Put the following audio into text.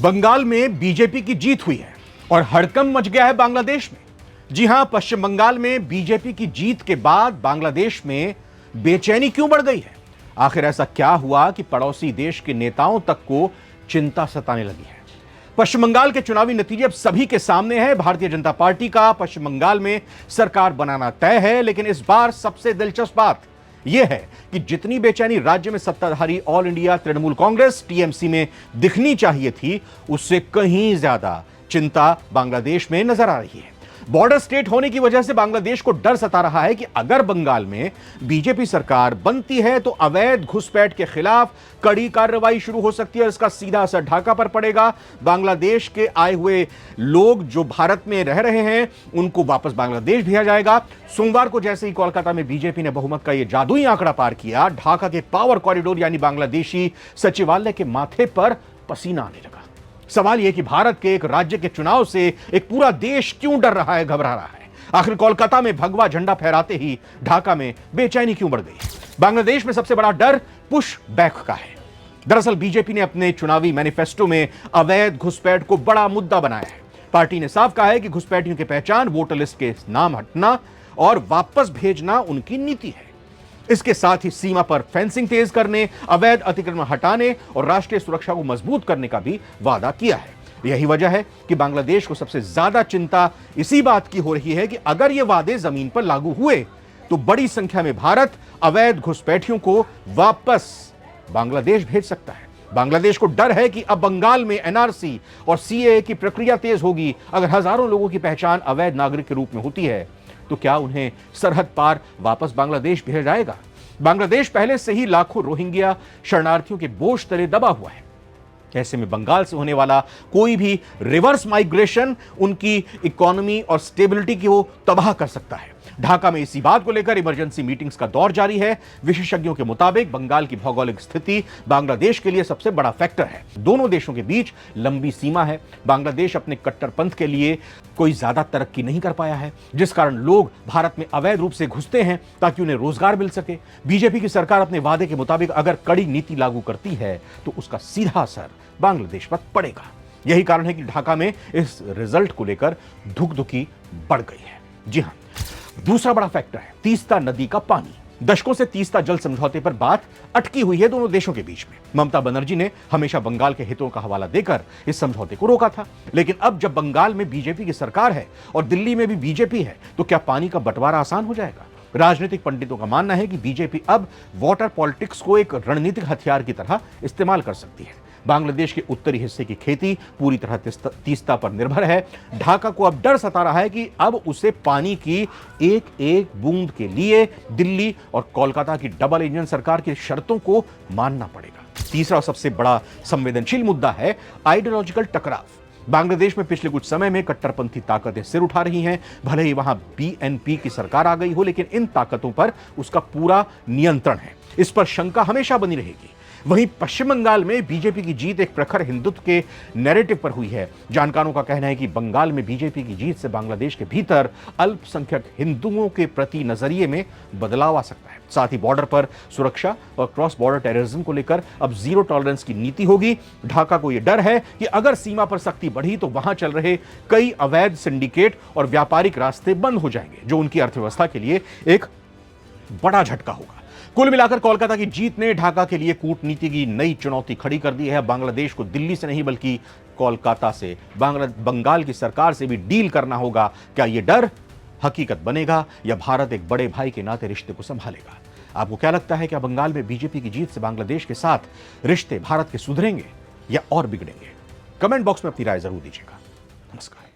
बंगाल में बीजेपी की जीत हुई है और हड़कंप मच गया है बांग्लादेश में। जी हां, पश्चिम बंगाल में बीजेपी की जीत के बाद बांग्लादेश में बेचैनी क्यों बढ़ गई है? आखिर ऐसा क्या हुआ कि पड़ोसी देश के नेताओं तक को चिंता सताने लगी है? पश्चिम बंगाल के चुनावी नतीजे अब सभी के सामने हैं। भारतीय जनता पार्टी का पश्चिम बंगाल में सरकार बनाना तय है, लेकिन इस बार सबसे दिलचस्प बात यह है कि जितनी बेचैनी राज्य में सत्ताधारी all India Trinamool Congress TMC में दिखनी चाहिए थी, उससे कहीं ज्यादा चिंता बांग्लादेश में नजर आ रही है। बॉर्डर स्टेट होने की वजह से बांग्लादेश को डर सता रहा है कि अगर बंगाल में बीजेपी सरकार बनती है तो अवैध घुसपैठ के खिलाफ कड़ी कार्रवाई शुरू हो सकती है और इसका सीधा असर ढाका पर पड़ेगा। बांग्लादेश के आए हुए लोग जो भारत में रह रहे हैं उनको वापस बांग्लादेश भेजा जाएगा। सोमवार को जैसे ही कोलकाता में बीजेपी ने बहुमत का यह जादुई आंकड़ा पार किया, ढाका के पावर कॉरिडोर यानी बांग्लादेशी सचिवालय के माथे पर पसीना आने लगा। सवाल यह कि भारत के एक राज्य के चुनाव से एक पूरा देश क्यों डर रहा है, घबरा रहा है? आखिर कोलकाता में भगवा झंडा फहराते ही ढाका में बेचैनी क्यों बढ़ गई? बांग्लादेश में सबसे बड़ा डर पुश बैक का है। दरअसल बीजेपी ने अपने चुनावी मैनिफेस्टो में अवैध घुसपैठ को बड़ा मुद्दा बनाया है। पार्टी ने साफ कहा है कि घुसपैठियों की पहचान, वोटर लिस्ट के नाम हटना और वापस भेजना उनकी नीति है। इसके साथ ही सीमा पर फेंसिंग तेज करने, अवैध अतिक्रमण हटाने और राष्ट्रीय सुरक्षा को मजबूत करने का भी वादा किया है। यही वजह है कि बांग्लादेश को सबसे ज्यादा चिंता इसी बात की हो रही है कि अगर ये वादे जमीन पर लागू हुए तो बड़ी संख्या में भारत अवैध घुसपैठियों को वापस बांग्लादेश भेज सकता है। बांग्लादेश को डर है कि अब बंगाल में एनआरसी और सीएए की प्रक्रिया तेज होगी। अगर हजारों लोगों की पहचान अवैध नागरिक के रूप में होती है तो क्या उन्हें सरहद पार वापस बांग्लादेश भेजा जाएगा? बांग्लादेश पहले से ही लाखों रोहिंग्या शरणार्थियों के बोझ तले दबा हुआ है। ऐसे में बंगाल से होने वाला कोई भी रिवर्स माइग्रेशन उनकी इकोनॉमी और स्टेबिलिटी को तबाह कर सकता है। ढाका में इसी बात को लेकर इमरजेंसी मीटिंग्स का दौर जारी है। विशेषज्ञों के मुताबिक बंगाल की भौगोलिक स्थिति बांग्लादेश के लिए सबसे बड़ा फैक्टर है। दोनों देशों के बीच लंबी सीमा है। बांग्लादेश अपने कट्टरपंथ के लिए कोई ज्यादा तरक्की नहीं कर पाया है, जिस कारण लोग भारत में अवैध रूप से घुसते हैं ताकि उन्हें रोजगार मिल सके। बीजेपी की सरकार अपने वादे के मुताबिक अगर कड़ी नीति लागू करती है तो उसका सीधा असर बांग्लादेश पर पड़ेगा। यही कारण है कि ढाका में इस रिजल्ट को लेकर धुकधुकी बढ़ गई है। जी हां, दूसरा बड़ा फैक्टर है तीस्ता नदी का पानी। दशकों से तीस्ता जल समझौते पर बात अटकी हुई है दोनों देशों के बीच में। ममता बनर्जी ने हमेशा बंगाल के हितों का हवाला देकर इस समझौते को रोका था, लेकिन अब जब बंगाल में बीजेपी की सरकार है और दिल्ली में भी बीजेपी है तो क्या पानी का बंटवारा आसान हो जाएगा? राजनीतिक पंडितों का मानना है कि बीजेपी अब वाटर पॉलिटिक्स को एक रणनीतिक हथियार की तरह इस्तेमाल कर सकती है। बांग्लादेश के उत्तरी हिस्से की खेती पूरी तरह तीस्ता पर निर्भर है। ढाका को अब डर सता रहा है कि अब उसे पानी की एक एक बूंद के लिए दिल्ली और कोलकाता की डबल इंजन सरकार की शर्तों को मानना पड़ेगा। तीसरा और सबसे बड़ा संवेदनशील मुद्दा है आइडियोलॉजिकल टकराव। बांग्लादेश में पिछले कुछ समय में कट्टरपंथी ताकतें सिर उठा रही हैं। भले ही वहां बीएनपी की सरकार आ गई हो, लेकिन इन ताकतों पर उसका पूरा नियंत्रण है। इस पर शंका हमेशा बनी रहेगी। वहीं पश्चिम बंगाल में बीजेपी की जीत एक प्रखर हिंदुत्व के नैरेटिव पर हुई है। जानकारों का कहना है कि बंगाल में बीजेपी की जीत से बांग्लादेश के भीतर अल्पसंख्यक हिंदुओं के प्रति नजरिए में बदलाव आ सकता है। साथ ही बॉर्डर पर सुरक्षा और क्रॉस बॉर्डर टेररिज्म को लेकर अब जीरो टॉलरेंस की नीति होगी। ढाका को यह डर है कि अगर सीमा पर सख्ती बढ़ी तो वहां चल रहे कई अवैध सिंडिकेट और व्यापारिक रास्ते बंद हो जाएंगे, जो उनकी अर्थव्यवस्था के लिए एक बड़ा झटका होगा। कुल मिलाकर कोलकाता की जीत ने ढाका के लिए कूटनीति की नई चुनौती खड़ी कर दी है। बांग्लादेश को दिल्ली से नहीं बल्कि कोलकाता से, बंगाल की सरकार से भी डील करना होगा। क्या यह डर हकीकत बनेगा या भारत एक बड़े भाई के नाते रिश्ते को संभालेगा? आपको क्या लगता है, क्या बंगाल में बीजेपी की जीत से बांग्लादेश के साथ रिश्ते भारत के सुधरेंगे या और बिगड़ेंगे? कमेंट बॉक्स में अपनी राय जरूर दीजिएगा। नमस्कार।